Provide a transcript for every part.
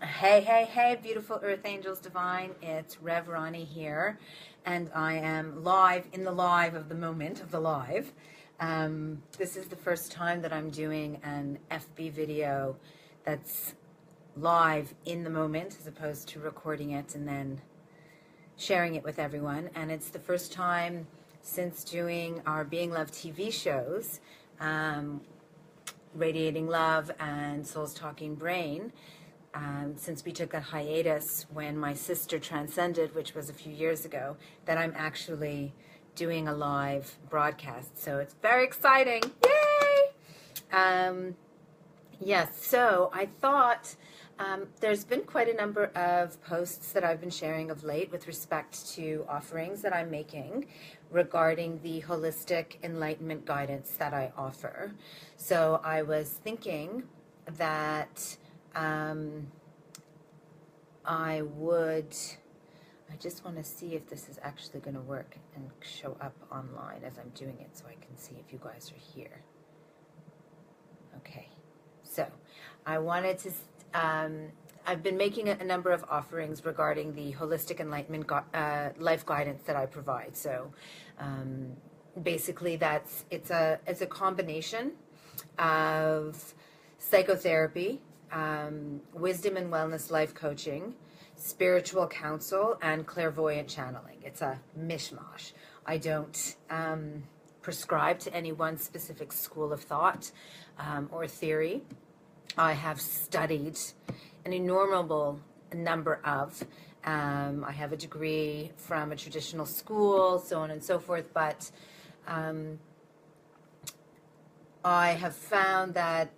Hey, beautiful Earth Angels Divine. It's Rev Roni here, and I am live in the live of the moment of the live. This is the first time that I'm doing an FB video that's live in the moment as opposed to recording it and then sharing it with everyone. And it's the first time since doing our Being Love TV shows, Radiating Love and Soul's Talking Brain, since we took a hiatus when my sister transcended, which was a few years ago, that I'm actually doing a live broadcast. So it's very exciting. Yay! Yes, so I thought there's been quite a number of posts that I've been sharing of late with respect to offerings that I'm making regarding the holistic enlightenment guidance that I offer. So I was thinking that I just want to see if this is actually going to work and show up online as I'm doing it so I can see if you guys are here. Okay, so I wanted to, I've been making a number of offerings regarding the holistic enlightenment life guidance that I provide. So basically it's a combination of psychotherapy, wisdom and wellness life coaching, spiritual counsel, and clairvoyant channeling. It's a mishmash. I don't prescribe to any one specific school of thought or theory. I have studied an innumerable number of. I have a degree from a traditional school, so on and so forth, but I have found that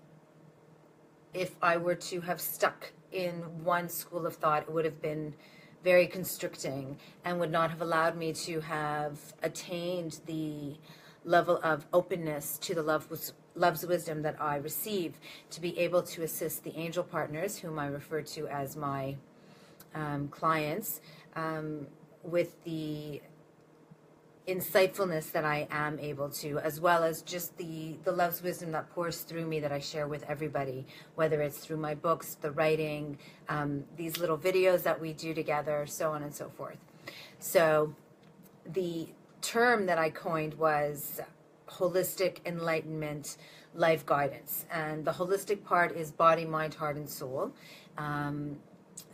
if I were to have stuck in one school of thought, it would have been very constricting and would not have allowed me to have attained the level of openness to the love's wisdom that I receive, to be able to assist the angel partners, whom I refer to as my clients, with the insightfulness that I am able to, as well as just the love's wisdom that pours through me that I share with everybody, whether it's through my books, the writing, these little videos that we do together, so on and so forth. So the term that I coined was holistic enlightenment life guidance, and the holistic part is body, mind, heart, and soul.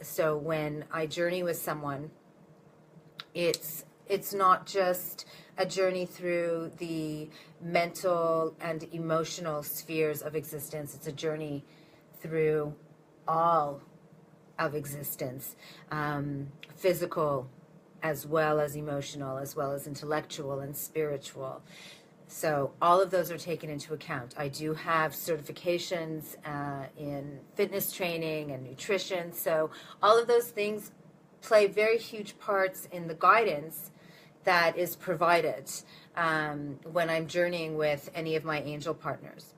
So when I journey with someone, it's not just a journey through the mental and emotional spheres of existence. It's a journey through all of existence, physical as well as emotional, as well as intellectual and spiritual. So all of those are taken into account. I do have certifications in fitness training and nutrition. So all of those things play very huge parts in the guidance that is provided when I'm journeying with any of my angel partners.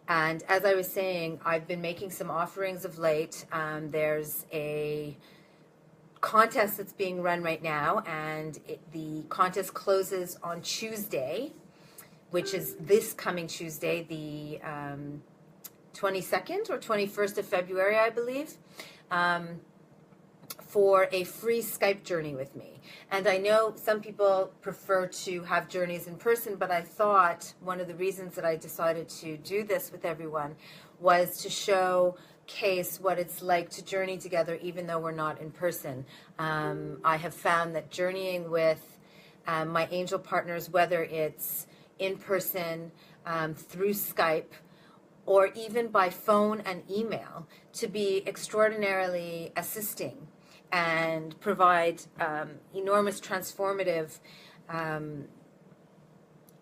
And as I was saying, I've been making some offerings of late. There's a contest that's being run right now, and the contest closes on Tuesday, which is this coming Tuesday, the 22nd or 21st of February, I believe, for a free Skype journey with me. And I know some people prefer to have journeys in person, but I thought one of the reasons that I decided to do this with everyone was to showcase what it's like to journey together even though we're not in person. I have found that journeying with my angel partners, whether it's in person, through Skype, or even by phone and email, to be extraordinarily assisting and provide enormous transformative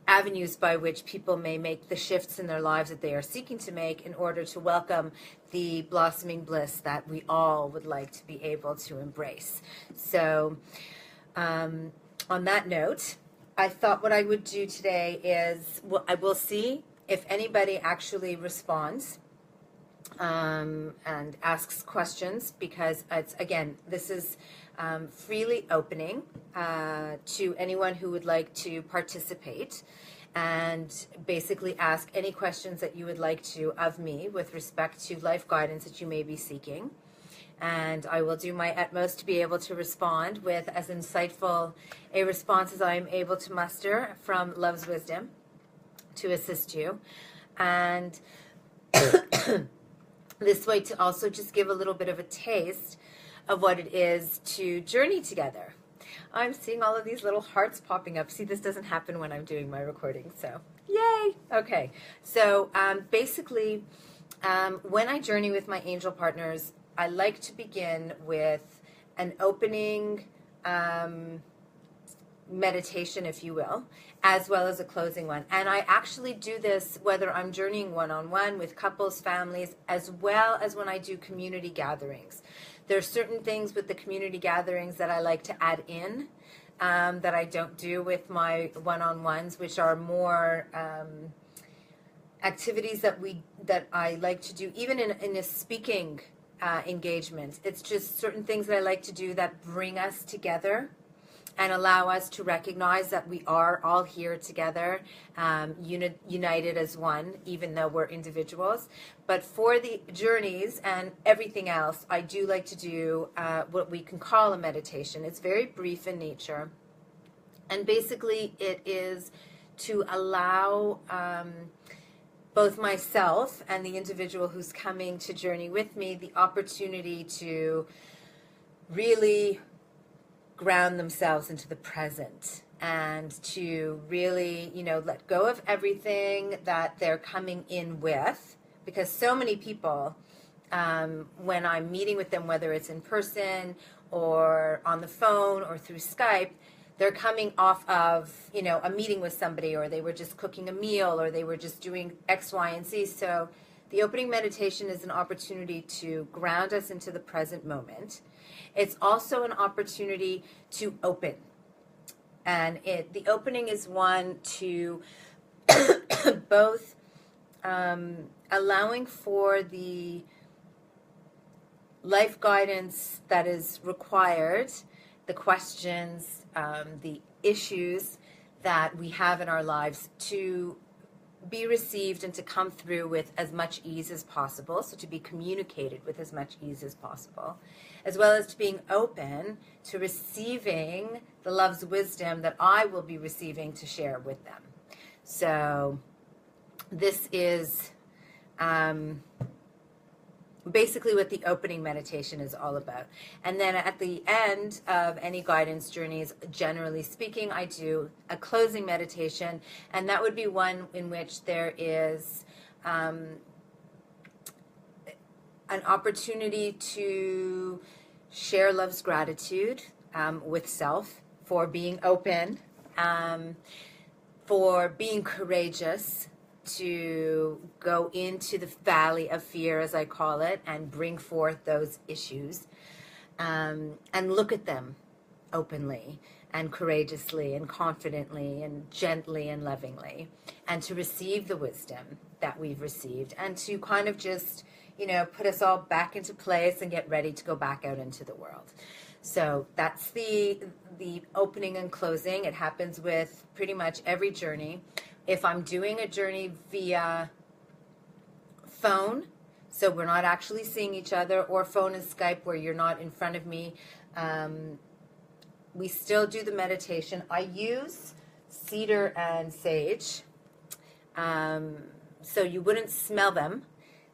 avenues by which people may make the shifts in their lives that they are seeking to make in order to welcome the blossoming bliss that we all would like to be able to embrace. So on that note, I thought what I would do today is, I will see if anybody actually responds and asks questions, because it's, again, this is freely opening to anyone who would like to participate and basically ask any questions that you would like to of me with respect to life guidance that you may be seeking. And I will do my utmost to be able to respond with as insightful a response as I am able to muster from love's wisdom to assist you. And this way to also just give a little bit of a taste of what it is to journey together. I'm seeing all of these little hearts popping up. See, this doesn't happen when I'm doing my recording, so yay! Okay, so basically, when I journey with my angel partners, I like to begin with an opening meditation, if you will, as well as a closing one. And I actually do this whether I'm journeying one-on-one with couples, families, as well as when I do community gatherings. There are certain things with the community gatherings that I like to add in that I don't do with my one-on-ones, which are more activities that I like to do, even in a speaking engagement. It's just certain things that I like to do that bring us together and allow us to recognize that we are all here together, united as one, even though we're individuals. But for the journeys and everything else, I do like to do what we can call a meditation. It's very brief in nature. And basically it is to allow both myself and the individual who's coming to journey with me the opportunity to really ground themselves into the present and to really, let go of everything that they're coming in with, because so many people, when I'm meeting with them, whether it's in person or on the phone or through Skype, they're coming off of, a meeting with somebody, or they were just cooking a meal, or they were just doing X, Y, and Z. So the opening meditation is an opportunity to ground us into the present moment. It's also an opportunity to open. And the opening is one to both allowing for the life guidance that is required, the questions, the issues that we have in our lives to be received and to come through with as much ease as possible, so to be communicated with as much ease as possible, as well as to being open to receiving the love's wisdom that I will be receiving to share with them. So this is basically what the opening meditation is all about. And then at the end of any guidance journeys, generally speaking, I do a closing meditation, and that would be one in which there is an opportunity to share love's gratitude with self for being open, for being courageous, to go into the valley of fear, as I call it, and bring forth those issues, and look at them openly and courageously and confidently and gently and lovingly, and to receive the wisdom that we've received, and to kind of just, put us all back into place and get ready to go back out into the world. So that's the opening and closing. It happens with pretty much every journey. If I'm doing a journey via phone, so we're not actually seeing each other, or phone and Skype where you're not in front of me, we still do the meditation. I use cedar and sage, so you wouldn't smell them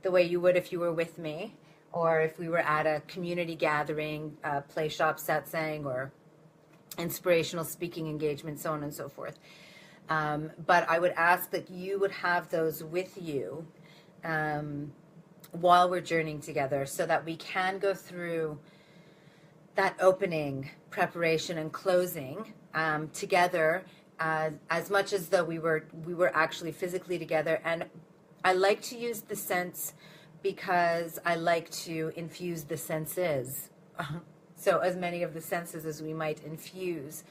the way you would if you were with me, or if we were at a community gathering, play shop, satsang, or inspirational speaking engagement, so on and so forth. But I would ask that you would have those with you while we're journeying together, so that we can go through that opening, preparation, and closing together, as much as though we were actually physically together. And I like to use the sense because I like to infuse the senses. So as many of the senses as we might infuse,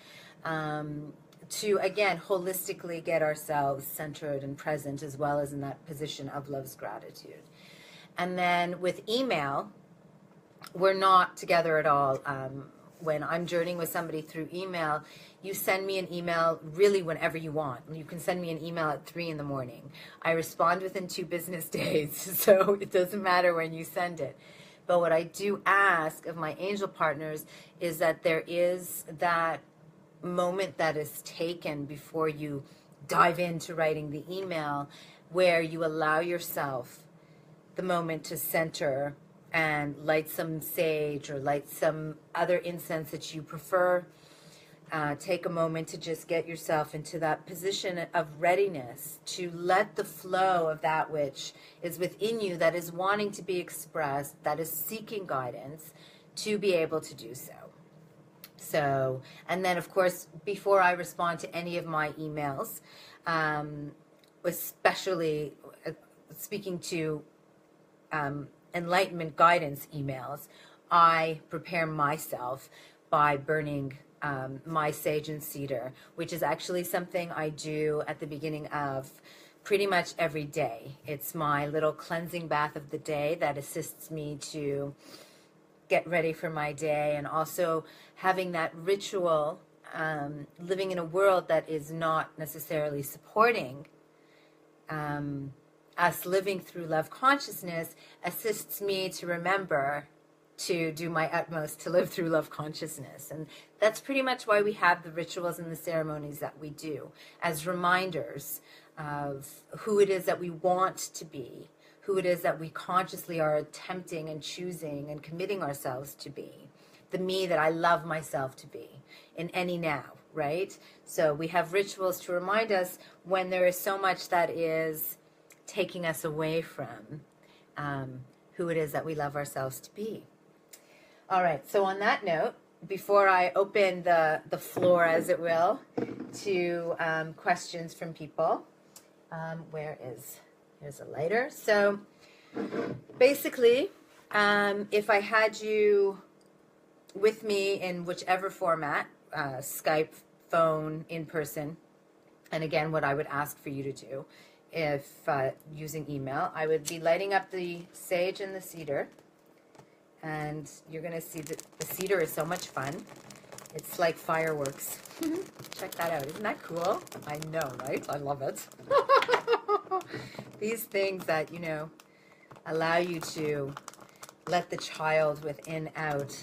to, again, holistically get ourselves centered and present, as well as in that position of love's gratitude. And then with email, we're not together at all. When I'm journeying with somebody through email, you send me an email really whenever you want. You can send me an email at 3 a.m. I respond within 2 business days, so it doesn't matter when you send it. But what I do ask of my angel partners is that there is that moment that is taken before you dive into writing the email, where you allow yourself the moment to center and light some sage or light some other incense that you prefer. Take a moment to just get yourself into that position of readiness to let the flow of that which is within you, that is wanting to be expressed, that is seeking guidance, to be able to do so. So, and then of course, before I respond to any of my emails, especially speaking to enlightenment guidance emails, I prepare myself by burning my sage and cedar, which is actually something I do at the beginning of pretty much every day. It's my little cleansing bath of the day that assists me to get ready for my day, and also having that ritual, living in a world that is not necessarily supporting us living through love consciousness, assists me to remember to do my utmost to live through love consciousness. And that's pretty much why we have the rituals and the ceremonies that we do, as reminders of who it is that we want to be, who it is that we consciously are attempting and choosing and committing ourselves to be, the me that I love myself to be in any now, right? So we have rituals to remind us when there is so much that is taking us away from who it is that we love ourselves to be. All right, so on that note, before I open the floor, as it will, to questions from people, here's a lighter. So basically, if I had you with me in whichever format, Skype, phone, in person, and again, what I would ask for you to do, if using email, I would be lighting up the sage and the cedar, and you're going to see that the cedar is so much fun. It's like fireworks. Check that out. Isn't that cool? I know, right? I love it. These things that, you know, allow you to let the child within out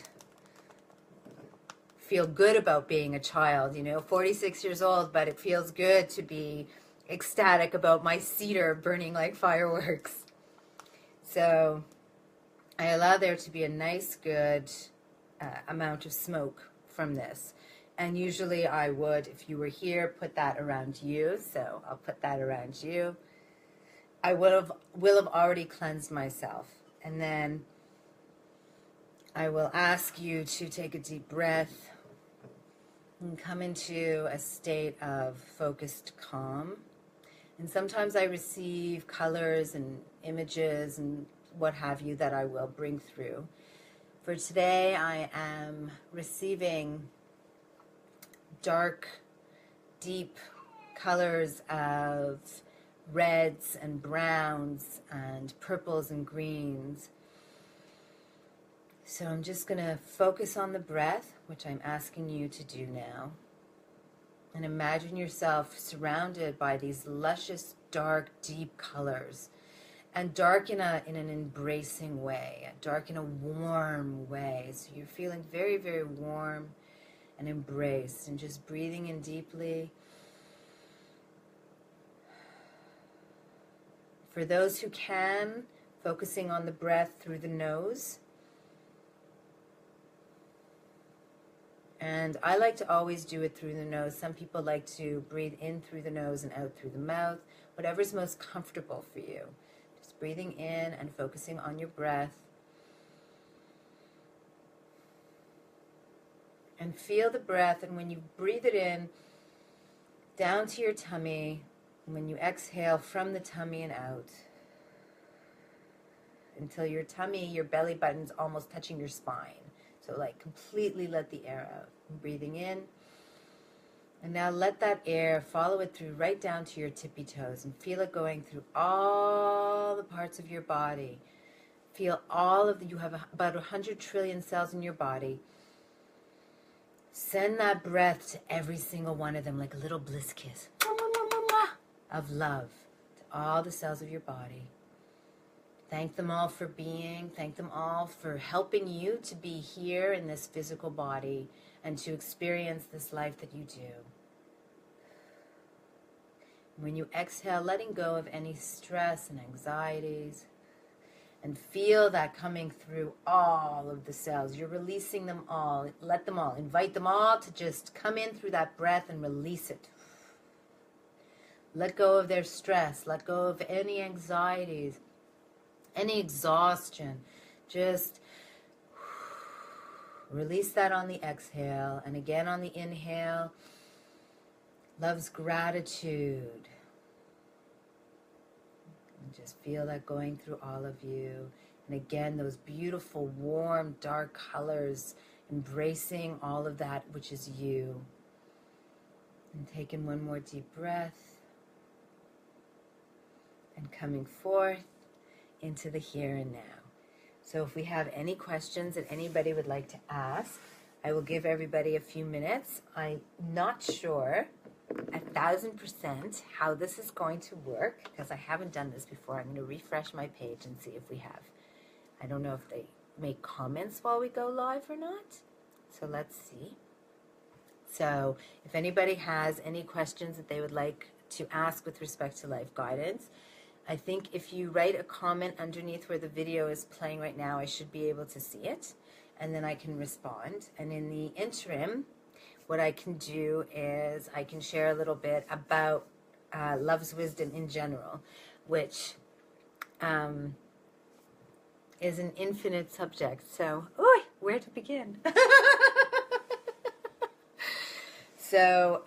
feel good about being a child, you know, 46 years old, but it feels good to be ecstatic about my cedar burning like fireworks. So I allow there to be a nice, good amount of smoke from this. And usually I would, if you were here, put that around you. So I'll put that around you. I will have already cleansed myself. And then I will ask you to take a deep breath and come into a state of focused calm. And sometimes I receive colors and images and what have you that I will bring through. For today, I am receiving dark, deep colors of reds and browns and purples and greens. So I'm just going to focus on the breath, which I'm asking you to do now. And imagine yourself surrounded by these luscious, dark, deep colors. And dark in an embracing way, dark in a warm way. So you're feeling very, very warm and embraced, and just breathing in deeply. For those who can, focusing on the breath through the nose. And I like to always do it through the nose. Some people like to breathe in through the nose and out through the mouth. Whatever's most comfortable for you. Just breathing in and focusing on your breath. And feel the breath, and when you breathe it in, down to your tummy, and when you exhale from the tummy and out, until your tummy, your belly button's almost touching your spine. So like completely let the air out. And breathing in, and now let that air, follow it through right down to your tippy toes, and feel it going through all the parts of your body. Feel all of you have about 100 trillion cells in your body. Send that breath to every single one of them like a little bliss kiss of love to all the cells of your body. Thank them all for being. Thank them all for helping you to be here in this physical body and to experience this life that you do. When you exhale, letting go of any stress and anxieties, and feel that coming through all of the cells. You're releasing them all. Let them all, invite them all to just come in through that breath and release it. Let go of their stress. Let go of any anxieties, any exhaustion. Just release that on the exhale. And again on the inhale, love's gratitude. And just feel that going through all of you. And again, those beautiful, warm, dark colors, embracing all of that which is you. And taking one more deep breath. And coming forth into the here and now. So if we have any questions that anybody would like to ask, I will give everybody a few minutes. I'm not sure 1,000% how this is going to work because I haven't done this before. I'm going to refresh my page and see if we have. I don't know if they make comments while we go live or not. So let's see. So if anybody has any questions that they would like to ask with respect to life guidance, I think if you write a comment underneath where the video is playing right now, I should be able to see it, and then I can respond. And in the interim, what I can do is I can share a little bit about love's wisdom in general, which is an infinite subject. So, where to begin? So,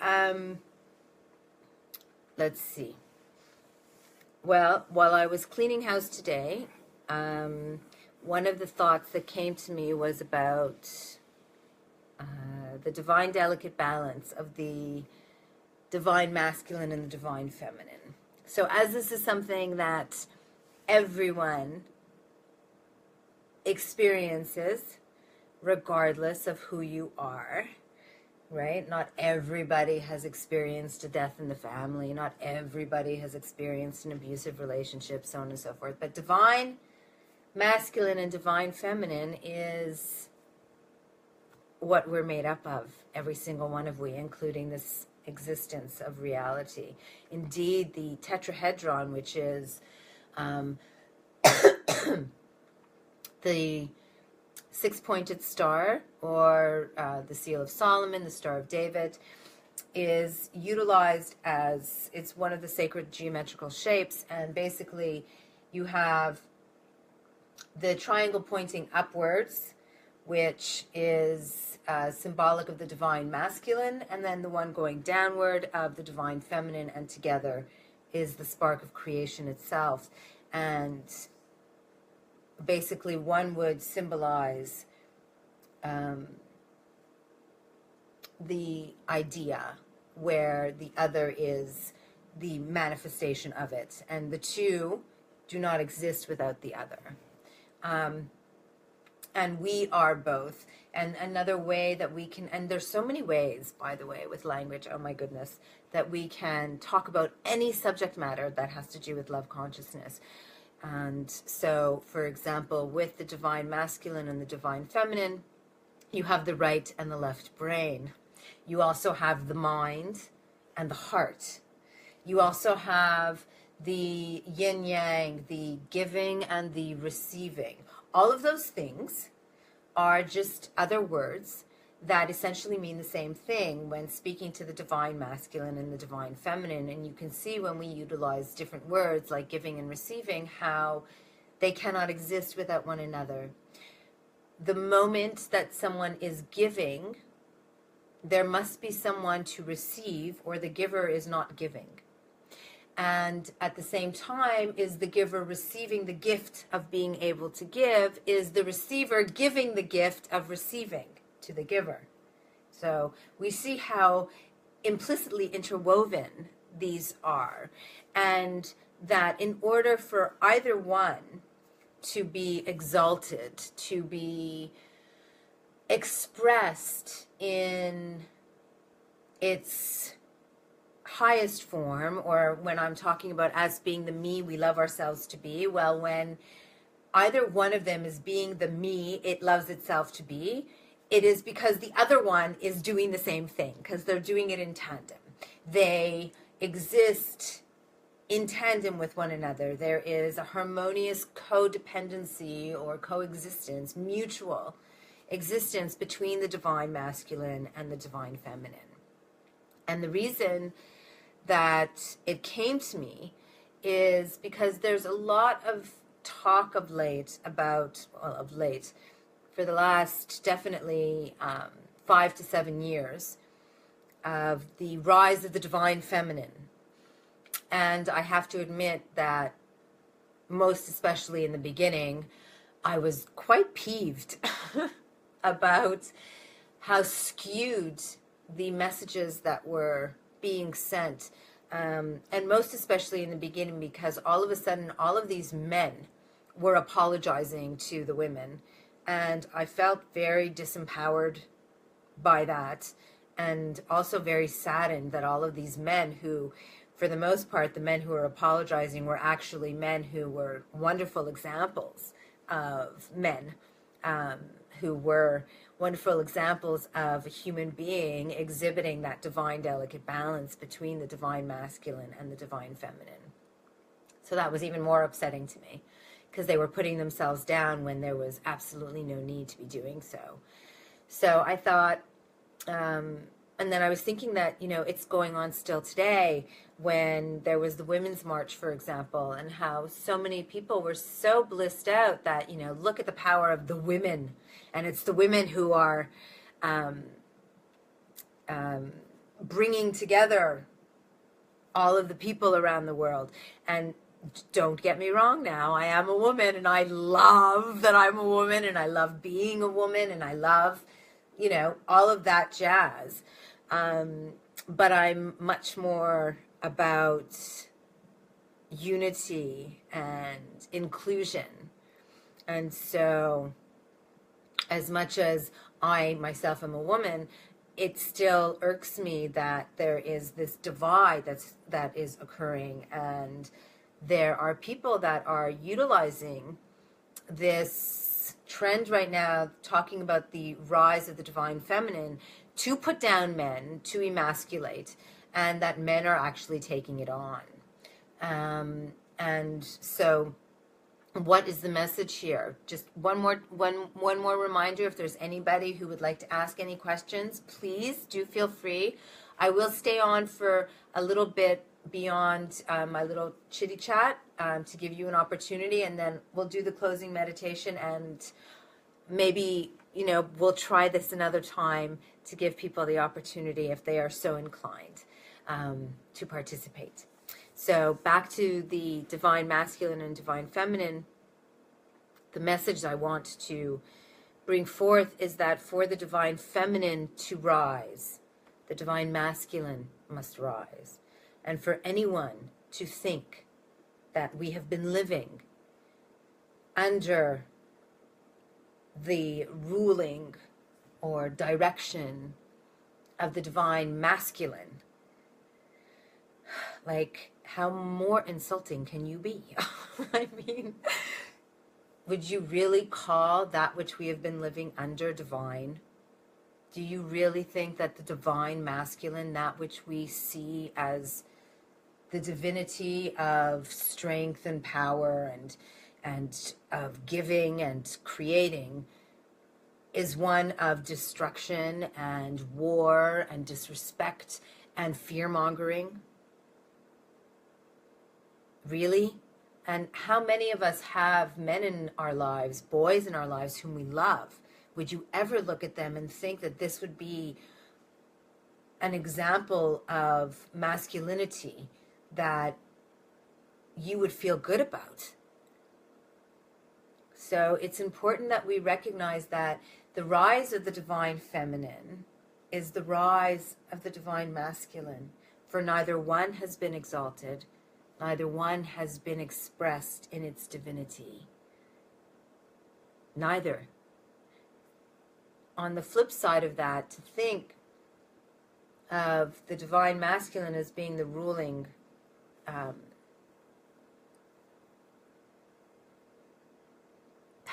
let's see. Well, while I was cleaning house today, one of the thoughts that came to me was about the divine delicate balance of the divine masculine and the divine feminine. So as this is something that everyone experiences, regardless of who you are, right? Not everybody has experienced a death in the family. Not everybody has experienced an abusive relationship, so on and so forth. But divine masculine and divine feminine is what we're made up of, every single one of we, including this existence of reality. Indeed, the tetrahedron, which is the six-pointed star, or the seal of Solomon, the Star of David, is utilized as, it's one of the sacred geometrical shapes, and basically you have the triangle pointing upwards, which is symbolic of the divine masculine, and then the one going downward of the divine feminine, and together is the spark of creation itself. And basically one would symbolize the idea, where the other is the manifestation of it, and the two do not exist without the other. And we are both. And another way that we can, and there's so many ways, by the way, with language, oh my goodness, that we can talk about any subject matter that has to do with love consciousness. And so, for example, with the divine masculine and the divine feminine, you have the right and the left brain. You also have the mind and the heart. You also have the yin yang, the giving and the receiving. All of those things are just other words that essentially mean the same thing when speaking to the divine masculine and the divine feminine. And you can see when we utilize different words like giving and receiving, how they cannot exist without one another. The moment that someone is giving, there must be someone to receive, or the giver is not giving. And at the same time, is the giver receiving the gift of being able to give, is the receiver giving the gift of receiving to the giver. So we see how implicitly interwoven these are, and that in order for either one to be exalted, to be expressed in its highest form, or when I'm talking about as being the me we love ourselves to be, well, when either one of them is being the me it loves itself to be, it is because the other one is doing the same thing, because they're doing it in tandem. They exist in tandem with one another. There is a harmonious codependency or coexistence, mutual existence between the divine masculine and the divine feminine. And the reason that it came to me is because there's a lot of talk of late for the last definitely 5 to 7 years of the rise of the divine feminine. And I have to admit that most especially in the beginning, I was quite peeved about how skewed the messages that were being sent. And most especially in the beginning, because all of a sudden, all of these men were apologizing to the women. And I felt very disempowered by that. And also very saddened that all of these men who, for the most part, the men who were apologizing were actually men who were wonderful examples of men, who were wonderful examples of a human being exhibiting that divine, delicate balance between the divine masculine and the divine feminine. So that was even more upsetting to me, because they were putting themselves down when there was absolutely no need to be doing so. So I thought, and then I was thinking that, it's going on still today, when there was the Women's March, for example, and how so many people were so blissed out that, look at the power of the women, and it's the women who are bringing together all of the people around the world. And don't get me wrong now, I am a woman, and I love that I'm a woman, and I love being a woman, and I love, all of that jazz. But I'm much more about unity and inclusion. And so, as much as I myself am a woman, it still irks me that there is this divide that is occurring, and there are people that are utilizing this trend right now, talking about the rise of the divine feminine, to put down men, to emasculate, and that men are actually taking it on. And so what is the message here? Just one more reminder, if there's anybody who would like to ask any questions, please do feel free. I will stay on for a little bit beyond my little chitty chat to give you an opportunity, and then we'll do the closing meditation, and maybe we'll try this another time to give people the opportunity, if they are so inclined, to participate. So back to the divine masculine and divine feminine, the message I want to bring forth is that for the divine feminine to rise, the divine masculine must rise. And for anyone to think that we have been living under the ruling or direction of the divine masculine, like, how more insulting can you be? I mean, would you really call that which we have been living under divine? Do you really think that the divine masculine, that which we see as the divinity of strength and power and of giving and creating, is one of destruction and war and disrespect and fear-mongering? Really? And how many of us have men in our lives, boys in our lives whom we love? Would you ever look at them and think that this would be an example of masculinity that you would feel good about? So it's important that we recognize that the rise of the divine feminine is the rise of the divine masculine, for neither one has been exalted, neither one has been expressed in its divinity. Neither. On the flip side of that, to think of the divine masculine as being the ruling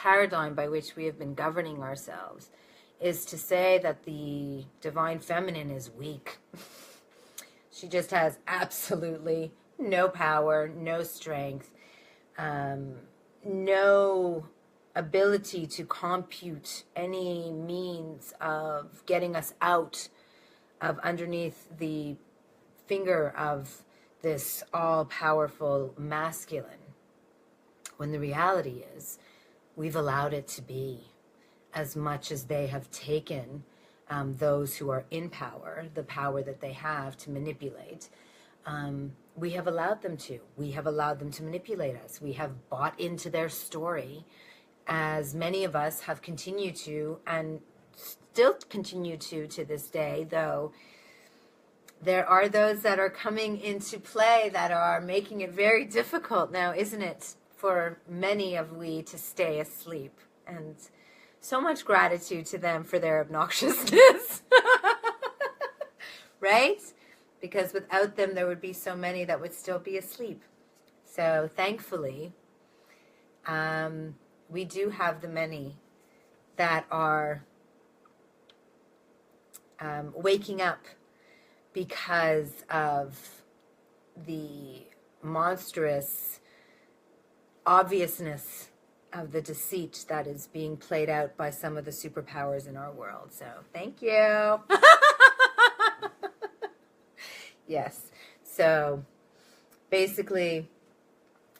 paradigm by which we have been governing ourselves is to say that the divine feminine is weak. She just has absolutely no power, no strength, no ability to compute any means of getting us out of underneath the finger of this all-powerful masculine, when the reality is we've allowed it to be. As much as they have taken those who are in power, the power that they have to manipulate, we have allowed them to. We have allowed them to manipulate us. We have bought into their story, as many of us have continued to, and still continue to this day, though there are those that are coming into play that are making it very difficult now, isn't it, for many of we to stay asleep. And so much gratitude to them for their obnoxiousness. Right? Because without them, there would be so many that would still be asleep. So thankfully, we do have the many that are waking up because of the monstrous obviousness of the deceit that is being played out by some of the superpowers in our world. So thank you. Yes. So basically,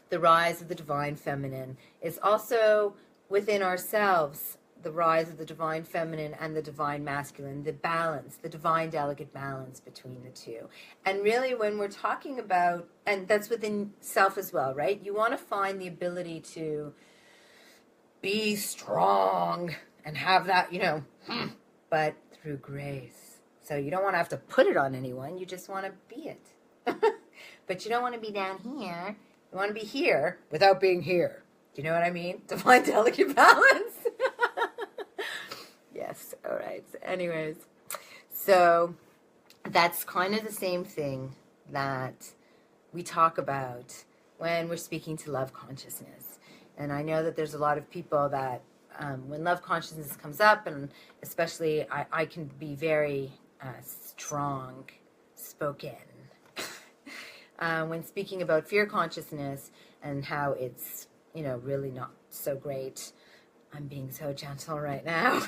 the rise of the divine feminine is also within ourselves, the rise of the divine feminine and the divine masculine, the balance, the divine delicate balance between the two. And really, when we're talking about, and that's within self as well, right? You want to find the ability to be strong and have that, but through grace. So you don't want to have to put it on anyone. You just want to be it. But you don't want to be down here. You want to be here without being here. Do you know what I mean? Divine delicate balance. Yes. All right. So anyways, so that's kind of the same thing that we talk about when we're speaking to love consciousness. And I know that there's a lot of people that when love consciousness comes up, and especially I can be very strong spoken when speaking about fear consciousness and how it's, really not so great. I'm being so gentle right now.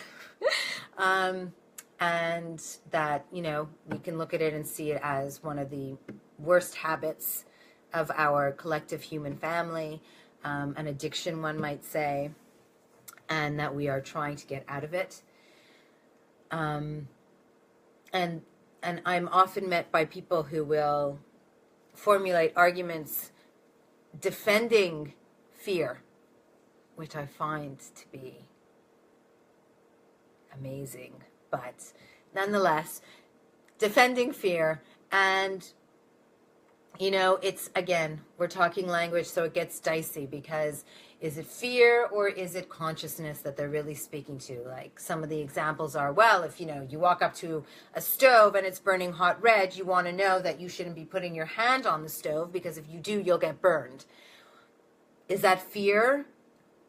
And that, we can look at it and see it as one of the worst habits of our collective human family, an addiction, one might say, and that we are trying to get out of it. And I'm often met by people who will formulate arguments defending fear, which I find to be amazing. But nonetheless, defending fear, and it's, again, we're talking language, so it gets dicey, because is it fear or is it consciousness that they're really speaking to? Like, some of the examples are, well, if you walk up to a stove and it's burning hot red, you want to know that you shouldn't be putting your hand on the stove, because if you do, you'll get burned. Is that fear,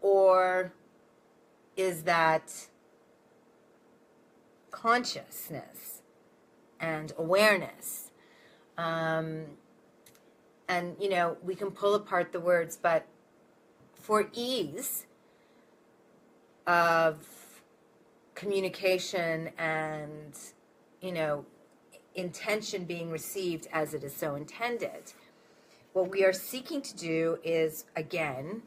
or is that consciousness and awareness? And we can pull apart the words, but for ease of communication and, intention being received as it is so intended, what we are seeking to do is, again,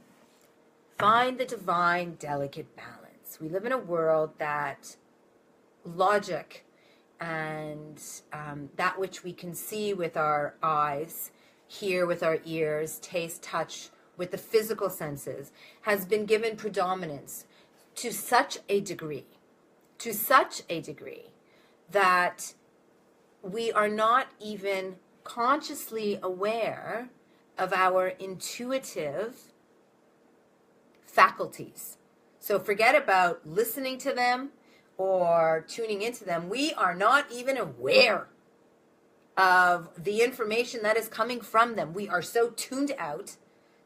find the divine delicate balance. We live in a world that logic and that which we can see with our eyes, hear with our ears, taste, touch with the physical senses, has been given predominance to such a degree that we are not even consciously aware of our intuitive faculties. So forget about listening to them or tuning into them. We are not even aware of the information that is coming from them. We are so tuned out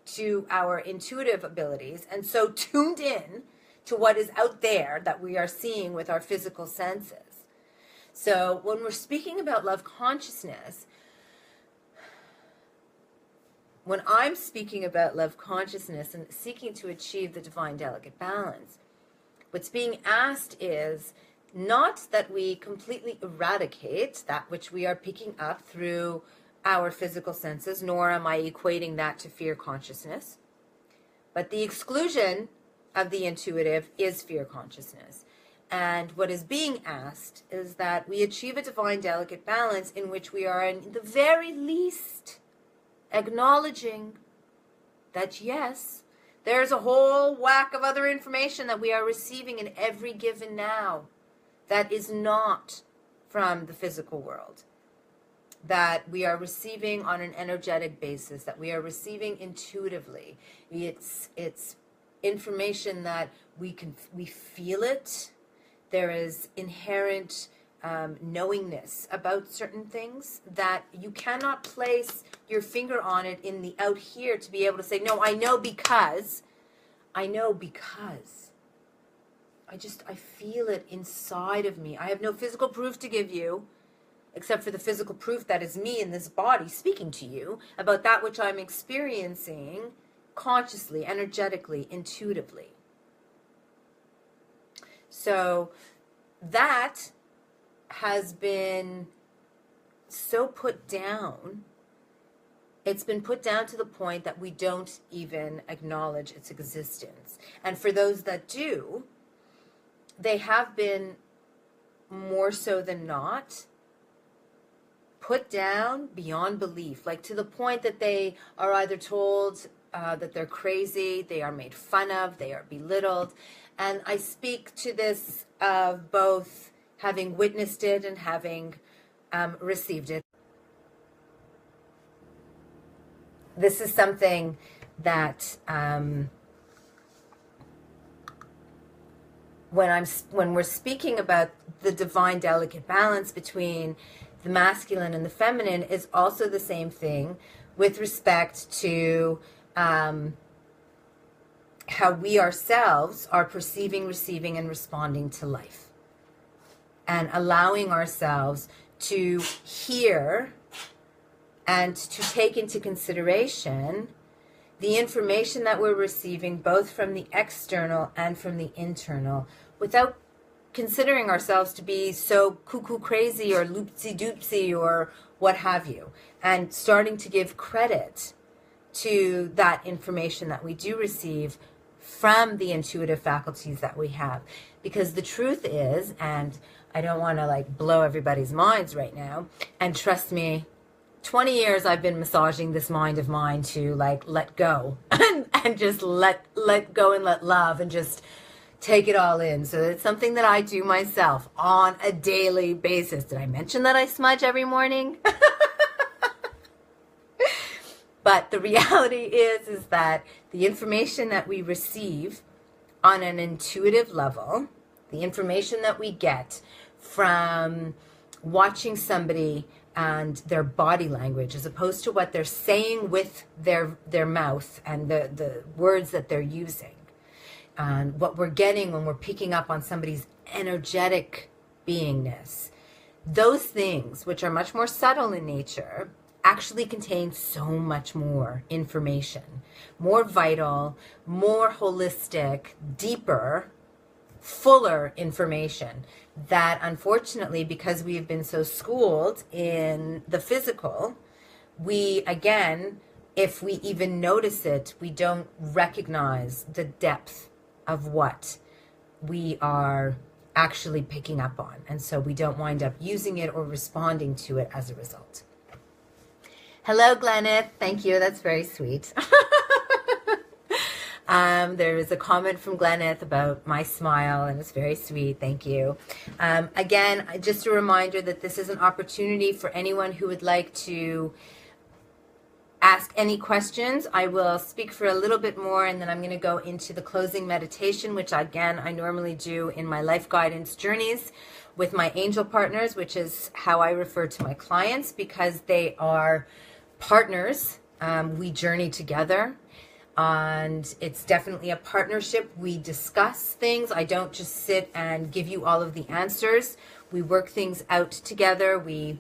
to our intuitive abilities and so tuned in to what is out there that we are seeing with our physical senses. So when we're speaking about love consciousness, when I'm speaking about love consciousness and seeking to achieve the divine delicate balance, what's being asked is not that we completely eradicate that which we are picking up through our physical senses, nor am I equating that to fear consciousness, but the exclusion of the intuitive is fear consciousness. And what is being asked is that we achieve a divine delicate balance in which we are, in the very least, acknowledging that yes, there's a whole whack of other information that we are receiving in every given now that is not from the physical world, that we are receiving on an energetic basis, that we are receiving intuitively. It's information that we feel it. There is inherent knowingness about certain things that you cannot place your finger on it in the out here to be able to say, no, I know because. I feel it inside of me. I have no physical proof to give you, except for the physical proof that is me in this body speaking to you about that which I'm experiencing consciously, energetically, intuitively. So that has been so put down. It's been put down to the point that we don't even acknowledge its existence. And for those that do, they have been more so than not put down beyond belief, like to the point that they are either told that they're crazy, they are made fun of, they are belittled. And I speak to this of both having witnessed it and having received it. This is something that when we're speaking about the divine delicate balance between the masculine and the feminine, is also the same thing with respect to how we ourselves are perceiving, receiving, and responding to life, and allowing ourselves to hear and to take into consideration the information that we're receiving, both from the external and from the internal, without considering ourselves to be so cuckoo crazy or loopsy-doopsy or what have you, and starting to give credit to that information that we do receive from the intuitive faculties that we have. Because the truth is, and I don't want to blow everybody's minds right now, and trust me, 20 years I've been massaging this mind of mine to let go and just let go and let love and just take it all in. So it's something that I do myself on a daily basis. Did I mention that I smudge every morning? But the reality is that the information that we receive on an intuitive level, the information that we get from watching somebody and their body language, as opposed to what they're saying with their mouth and the words that they're using, and what we're getting when we're picking up on somebody's energetic beingness, those things, which are much more subtle in nature, actually contain so much more information, more vital, more holistic, deeper, fuller information that, unfortunately, because we have been so schooled in the physical, we, again, if we even notice it, we don't recognize the depth of what we are actually picking up on. And so we don't wind up using it or responding to it as a result. Hello, Gleneth. Thank you. That's very sweet. There is a comment from Gleneth about my smile, and it's very sweet. Thank you. Again, just a reminder that this is an opportunity for anyone who would like to ask any questions. I will speak for a little bit more, and then I'm going to go into the closing meditation, which again, I normally do in my life guidance journeys with my angel partners, which is how I refer to my clients, because they are partners. We journey together. and it's definitely a partnership. We discuss things. I don't just sit and give you all of the answers. We work things out together. We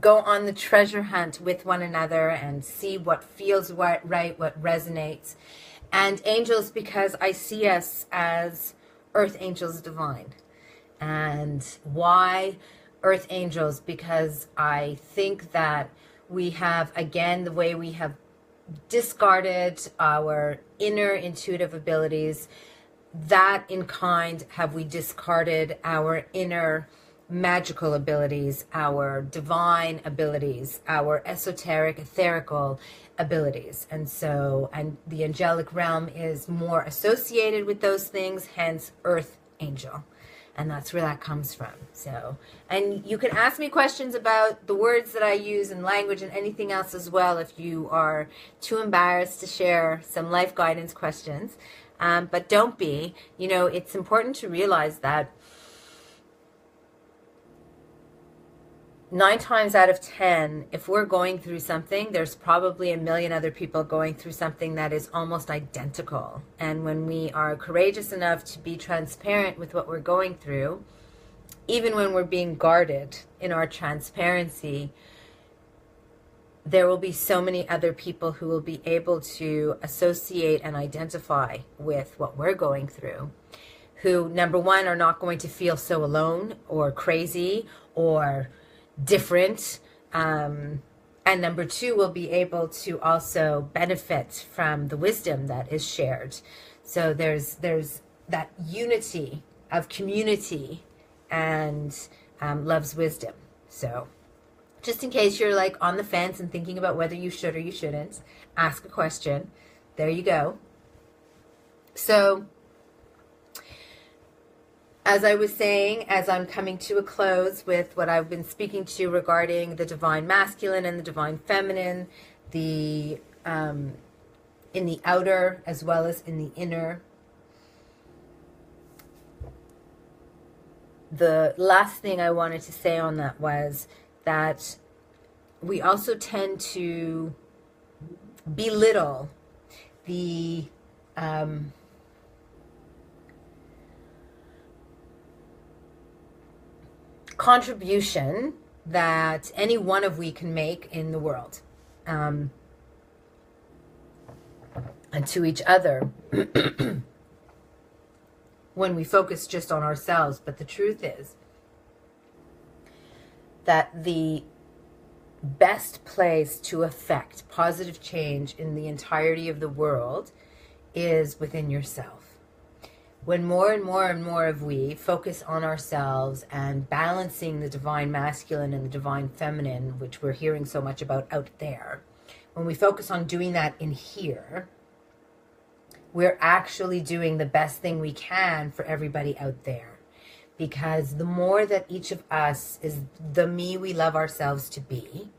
go on the treasure hunt with one another and see what feels right, what resonates. And angels, because I see us as earth angels divine. And why earth angels? Because I think that we have, again, the way we have discarded our inner intuitive abilities, that in kind have we discarded our inner magical abilities, our divine abilities, our esoteric, etherical abilities. And so, and the angelic realm is more associated with those things, hence earth angel. And that's where that comes from. So, and you can ask me questions about the words that I use and language and anything else as well if you are too embarrassed to share some life guidance questions. But don't be. You know, it's important to realize that 9 times out of 10, if we're going through something, there's probably a million other people going through something that is almost identical. And when we are courageous enough to be transparent with what we're going through, even when we're being guarded in our transparency, there will be so many other people who will be able to associate and identify with what we're going through, who, number one, are not going to feel so alone or crazy or different, and number two, will be able to also benefit from the wisdom that is shared. So there's that unity of community and love's wisdom. So just in case you're like on the fence and thinking about whether you should or you shouldn't, ask a question. There you go. So as I was saying, as I'm coming to a close with what I've been speaking to regarding the divine masculine and the divine feminine, the in the outer as well as in the inner, the last thing I wanted to say on that was that we also tend to belittle the contribution that any one of we can make in the world, and to each other when we focus just on ourselves. But the truth is that the best place to affect positive change in the entirety of the world is within yourself. When more and more and more of we focus on ourselves and balancing the divine masculine and the divine feminine, which we're hearing so much about out there, when we focus on doing that in here, we're actually doing the best thing we can for everybody out there. Because the more that each of us is the me we love ourselves to be,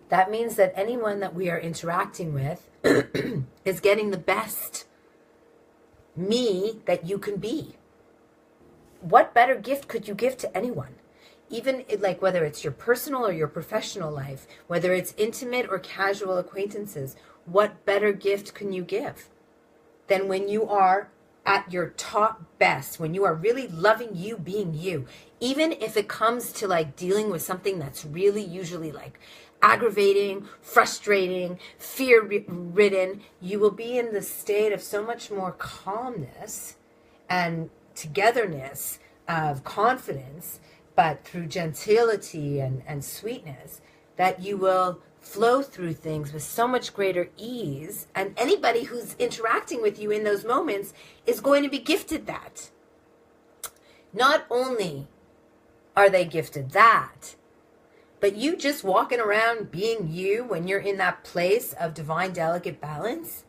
that means that anyone that we are interacting with is getting the best me that you can be. What better gift could you give to anyone? Even like whether it's your personal or your professional life, whether it's intimate or casual acquaintances, what better gift can you give than when you are at your top best, when you are really loving you being you? Even if it comes to like dealing with something that's really usually like aggravating, frustrating, fear-ridden, you will be in the state of so much more calmness and togetherness of confidence, but through gentility and sweetness, that you will flow through things with so much greater ease. And anybody who's interacting with you in those moments is going to be gifted that. Not only are they gifted that, but you just walking around being you when you're in that place of divine delicate balance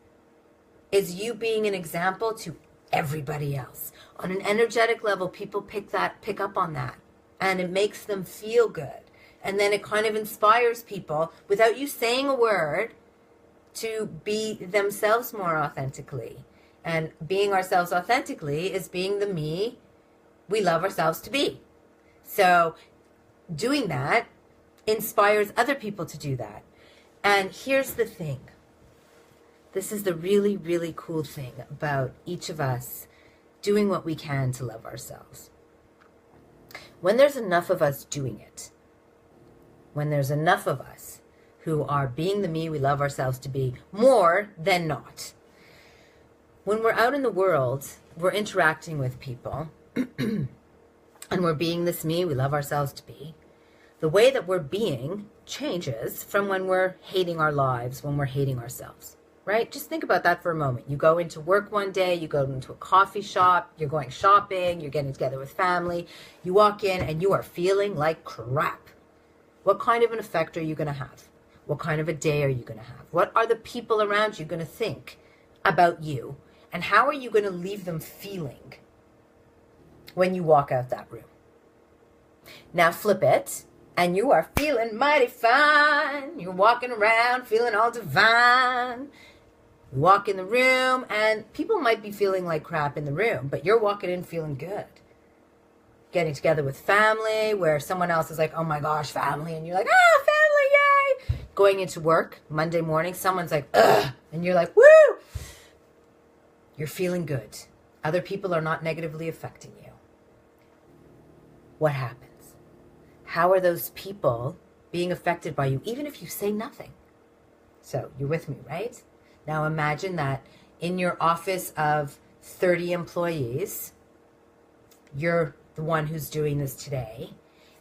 is you being an example to everybody else. On an energetic level, people pick up on that, and it makes them feel good. And then it kind of inspires people without you saying a word to be themselves more authentically. And being ourselves authentically is being the me we love ourselves to be. So doing that inspires other people to do that. And here's the thing. This is the really, really cool thing about each of us doing what we can to love ourselves. When there's enough of us doing it, when there's enough of us who are being the me we love ourselves to be, more than not, when we're out in the world, we're interacting with people, and we're being this me we love ourselves to be, the way that we're being changes from when we're hating our lives, when we're hating ourselves, right? Just think about that for a moment. You go into work one day, you go into a coffee shop, you're going shopping, you're getting together with family, you walk in and you are feeling like crap. What kind of an effect are you going to have? What kind of a day are you going to have? What are the people around you going to think about you? And how are you going to leave them feeling when you walk out that room? Now flip it, and you are feeling mighty fine. You're walking around feeling all divine. You walk in the room, and people might be feeling like crap in the room, but you're walking in feeling good. Getting together with family, where someone else is like, oh my gosh, family, and you're like, ah, family, yay! Going into work, Monday morning, someone's like, ugh, and you're like, woo! You're feeling good. Other people are not negatively affecting you. What happens? How are those people being affected by you, even if you say nothing? So you're with me, right? Now imagine that in your office of 30 employees, you're the one who's doing this today.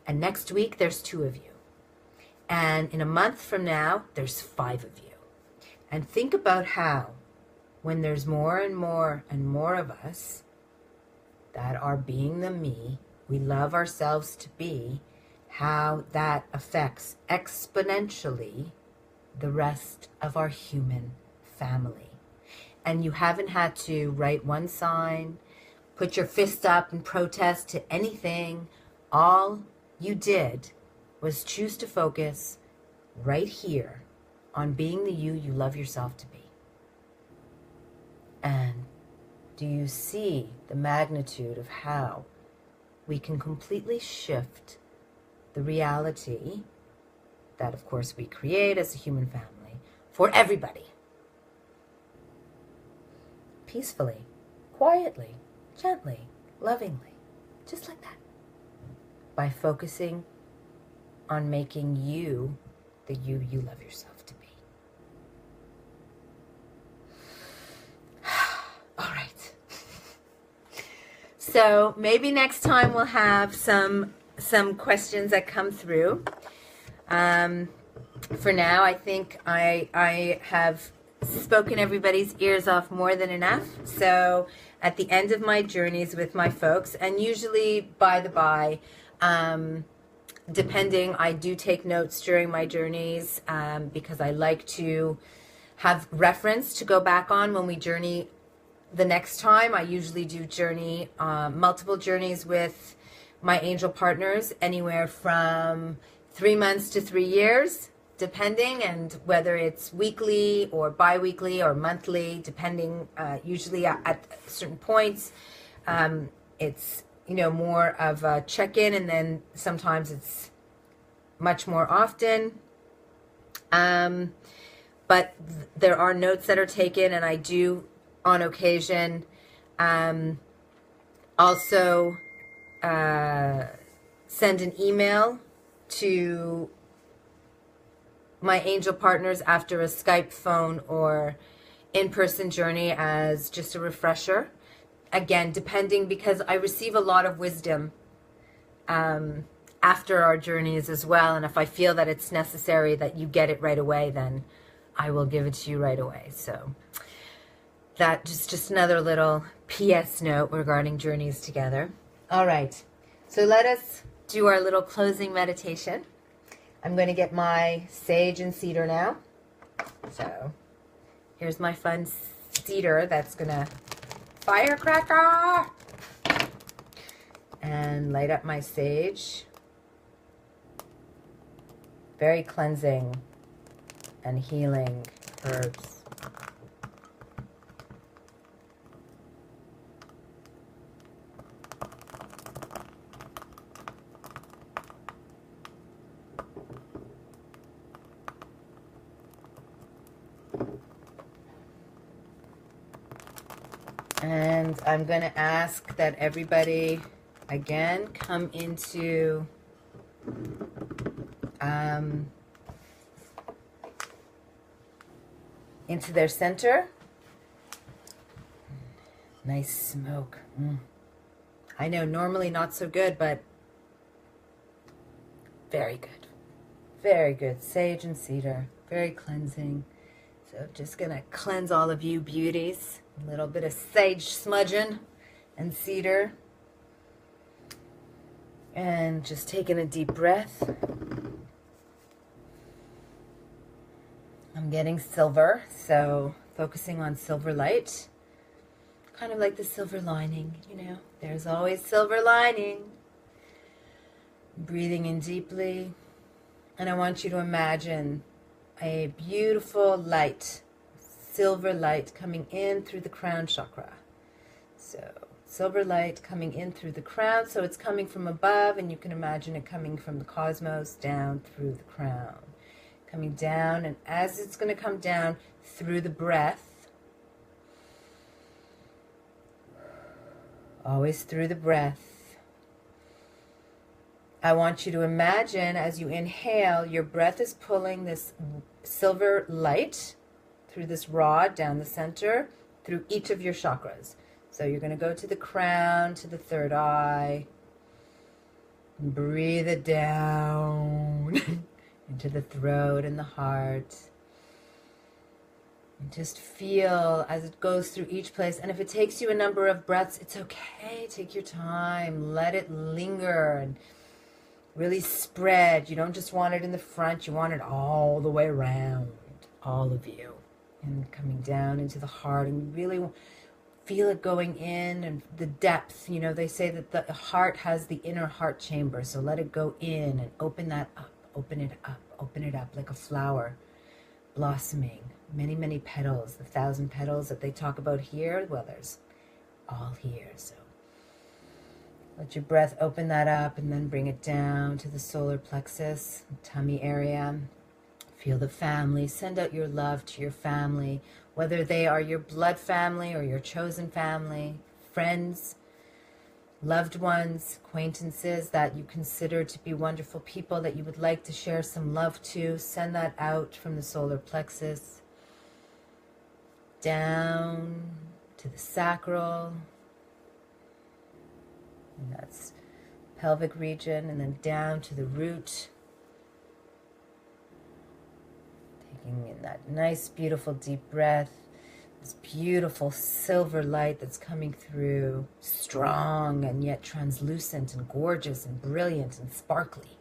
And next week, there's 2 of you. And in a month from now, there's 5 of you. And think about how, when there's more and more and more of us that are being the me we love ourselves to be, how that affects exponentially the rest of our human family. And you haven't had to write one sign, put your fist up and protest to anything. All you did was choose to focus right here on being the you love yourself to be. And do you see the magnitude of how we can completely shift the reality that, of course, we create as a human family for everybody? Peacefully, quietly, gently, lovingly, just like that. By focusing on making you the you love yourself to be. All right. So maybe next time we'll have some questions that come through. For now, I think I have spoken everybody's ears off more than enough. So at the end of my journeys with my folks, and usually by the by, depending, I do take notes during my journeys because I like to have reference to go back on when we journey the next time. I usually do journey, multiple journeys with my angel partners, anywhere from 3 months to 3 years, depending, and whether it's weekly or bi-weekly or monthly, depending, usually at certain points. It's, more of a check-in, and then sometimes it's much more often. But there are notes that are taken, and I do, on occasion, also send an email to my angel partners after a Skype, phone, or in-person journey as just a refresher. Again, depending, because I receive a lot of wisdom after our journeys as well. And if I feel that it's necessary that you get it right away, then I will give it to you right away. So that just another little PS note regarding journeys together. All right. So let us do our little closing meditation. I'm going to get my sage and cedar now. So here's my fun cedar that's going to firecracker and light up my sage. Very cleansing and healing herbs. And I'm going to ask that everybody, again, come into their center. Nice smoke. I know, normally not so good, but very good. Very good. Sage and cedar. Very cleansing. So just going to cleanse all of you beauties. A little bit of sage smudging and cedar. And just taking a deep breath. I'm getting silver, so focusing on silver light. Kind of like the silver lining, you know. There's always silver lining. Breathing in deeply. And I want you to imagine a beautiful light, silver light coming in through the crown chakra. So silver light coming in through the crown, so it's coming from above, and you can imagine it coming from the cosmos down through the crown. Coming down, and as it's going to come down through the breath, always through the breath, I want you to imagine as you inhale, your breath is pulling this silver light through this rod down the center, through each of your chakras. So you're going to go to the crown, to the third eye, and breathe it down into the throat and the heart. And just feel as it goes through each place. And if it takes you a number of breaths, it's okay. Take your time. Let it linger and really spread. You don't just want it in the front. You want it all the way around, all of you. And coming down into the heart, and really feel it going in, and the depth. You know, they say that the heart has the inner heart chamber. So let it go in and open that up. Open it up like a flower blossoming. Many, many petals, the 1,000 petals that they talk about here. Well, there's all here. So let your breath open that up, and then bring it down to the solar plexus, tummy area. Feel the family. Send out your love to your family, whether they are your blood family or your chosen family, friends, loved ones, acquaintances that you consider to be wonderful people that you would like to share some love to. Send that out from the solar plexus down to the sacral, and that's pelvic region, and then down to the root. Taking in that nice, beautiful, deep breath. This beautiful silver light that's coming through, strong and yet translucent and gorgeous and brilliant and sparkly.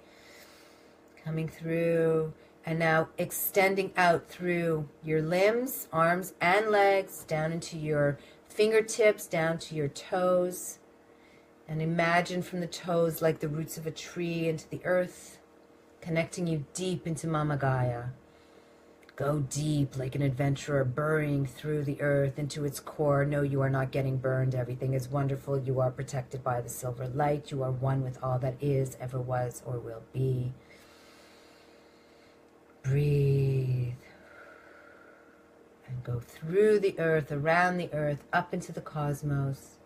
Coming through, and now extending out through your limbs, arms and legs, down into your fingertips, down to your toes. And imagine from the toes like the roots of a tree into the earth, connecting you deep into Mama Gaia. Go deep like an adventurer, burying through the earth into its core. No, you are not getting burned. Everything is wonderful. You are protected by the silver light. You are one with all that is, ever was, or will be. Breathe. And go through the earth, around the earth, up into the cosmos.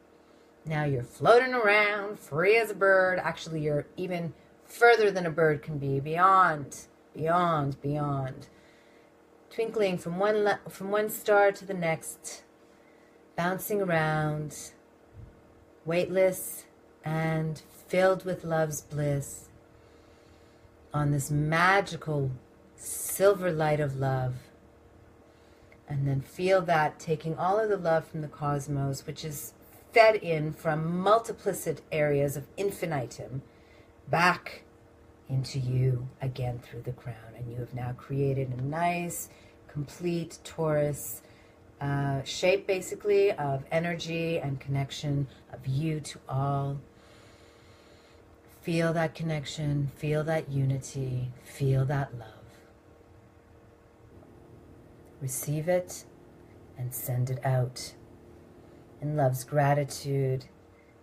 Now you're floating around, free as a bird. Actually, you're even further than a bird can be, beyond, beyond, beyond. Twinkling from one star to the next, bouncing around, weightless and filled with love's bliss on this magical silver light of love. And then feel that taking all of the love from the cosmos, which is fed in from multiplicit areas of infinitum, back into you again through the crown. And you have now created a nice, complete torus shape, basically, of energy and connection of you to all. Feel that connection, feel that unity, feel that love. Receive it and send it out. In love's gratitude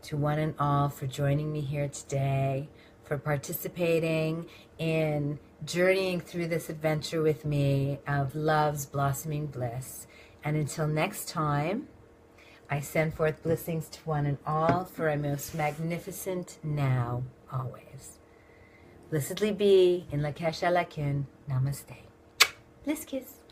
to one and all for joining me here today, for participating in journeying through this adventure with me of love's blossoming bliss. And until next time, I send forth blessings to one and all for a most magnificent now, always. Blessedly be in Lakesh Alakun. Namaste. Bliss kiss.